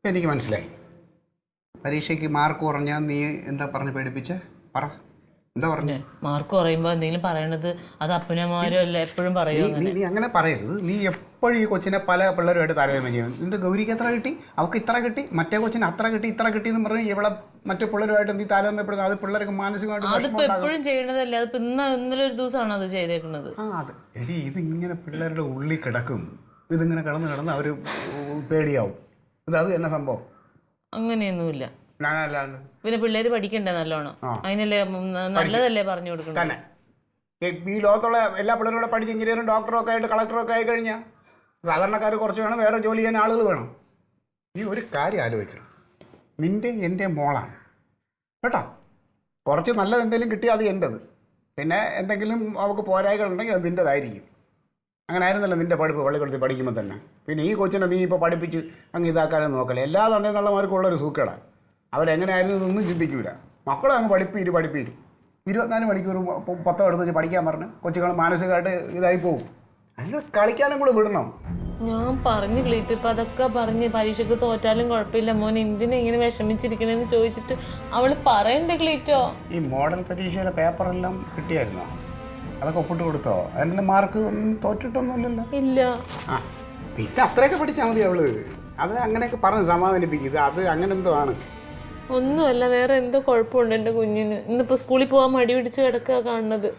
എനിക്ക് മനസ്സിലായി. പരീക്ഷയ്ക്ക് മാർക്ക് കുറഞ്ഞാൽ നീ എന്താ പറഞ്ഞ് പേടിപ്പിച്ചേ? പറ, എന്താ പറഞ്ഞേ? മാർക്ക് കുറയുമ്പോൾ എന്തെങ്കിലും പറയണത് അത് അപ്പനമാരും അല്ല എപ്പോഴും പറയും. നീ അങ്ങനെ പറയരുത്. നീ എപ്പോഴും ഈ കൊച്ചിനെ പല പിള്ളേരുമായിട്ട് താരതമ്യം ചെയ്യും. നിന്റെ ഗൗരിക്ക് എത്ര കിട്ടി, അവൾക്ക് ഇത്ര കിട്ടി, മറ്റേ കൊച്ചിന് അത്ര കിട്ടി, ഇത്ര കിട്ടി എന്ന് പറഞ്ഞ് ഇവിടെ മറ്റു പിള്ളേരുമായിട്ട് നീ താരതമ്യപ്പെടുന്നത് അത് പിള്ളേർക്ക് മാനസികമായിട്ട് അതിപ്പോ എപ്പോഴും ചെയ്യണതല്ലേ? അതിപ്പോ ഇന്നലെ ഒരു ദിവസമാണോ അത് ചെയ്തേക്കുന്നത്? അതെ എടി, ഇതിങ്ങനെ പിള്ളേരുടെ ഉള്ളിൽ കിടക്കും. ഇതിങ്ങനെ കിടന്ന് അവർ പേടിയാവും. അത് തന്നെ സംഭവം. അങ്ങനെയൊന്നുമില്ല. ഞാനല്ലാണ്ട് പിന്നെ പിള്ളേര് പഠിക്കണ്ടേ നല്ലോണം? അതിനല്ലേ നല്ലതല്ലേ പറഞ്ഞു കൊടുക്കണം തന്നെ. ഈ ലോകത്തുള്ള എല്ലാ പിള്ളേരും കൂടെ പഠിച്ച് എഞ്ചിനീയറും ഡോക്ടറും ഒക്കെ ആയിട്ട് കളക്ടറൊക്കെ ആയി കഴിഞ്ഞാൽ സാധാരണക്കാർ കുറച്ച് വേണം, വേറെ ജോലി ചെയ്യാൻ ആളുകൾ വേണം. ഈ ഒരു കാര്യം ആലോചിക്കണം. നിൻ്റെ എൻ്റെ മോളാണ് കേട്ടോ. കുറച്ച് നല്ലത് എന്തെങ്കിലും കിട്ടിയാൽ അത് എൻ്റെത്. പിന്നെ എന്തെങ്കിലും അവൾക്ക് പോരായ്കളുണ്ടെങ്കിൽ അത് നിൻ്റെതായിരിക്കും. അങ്ങനെ ആയിരുന്നല്ലോ നിൻ്റെ പഠിപ്പ് പള്ളിക്കൂടത്തിൽ പഠിക്കുമ്പോൾ തന്നെ. പിന്നെ ഈ കൊച്ചിനെ നീ ഇപ്പോൾ പഠിപ്പിച്ച് അങ്ങ് ഇതാക്കാനും നോക്കല്ലേ. എല്ലാ തന്നെയുള്ളമാർക്കുള്ളൊരു സൂക്കേടാണ്. അവരെങ്ങനെയായിരുന്നു ഇതൊന്നും ചിന്തിക്കൂല. മക്കളെ അങ്ങ് പഠിപ്പീരും 24 മണിക്കൂർ 10 എടുത്ത് വെച്ച് പഠിക്കാൻ പറഞ്ഞ് കൊച്ചുകൾ മാനസികമായിട്ട് ഇതായി പോകും. അതിന് കളിക്കാനും കൂടെ വിടണം. ഞാൻ പറഞ്ഞു ക്ലീറ്റ്. ഇപ്പം അതൊക്കെ പറഞ്ഞ് പരീക്ഷയ്ക്ക് തോറ്റാലും കുഴപ്പമില്ല മോൻ എന്തിനാ ഇങ്ങനെ വിഷമിച്ചിരിക്കണേന്ന് ചോദിച്ചിട്ട് അവള് പറയണ്ടേ ക്ലീറ്റോ? ഈ മോഡൽ പരീക്ഷയുടെ പേപ്പറെല്ലാം കിട്ടിയായിരുന്നോ? അതൊക്കെ ഒപ്പിട്ട് കൊടുത്തോ? അതിൻ്റെ മാർക്ക് ഒന്നും തോറ്റിട്ടൊന്നുമില്ലല്ലോ. ഇല്ല. പിന്നെ അത്രയൊക്കെ പഠിച്ചാൽ മതി അവള്. അത് അങ്ങനെയൊക്കെ പറഞ്ഞ് സമാധാനിപ്പിക്കുക. അത് അങ്ങനെ എന്തോ ആണ്. ഒന്നുമല്ല, വേറെ എന്തോ കുഴപ്പമുണ്ട് എൻ്റെ കുഞ്ഞിന്. ഇന്നിപ്പോൾ സ്കൂളിൽ പോകാൻ മടി പിടിച്ച് കിടക്കുക കാണുന്നത്.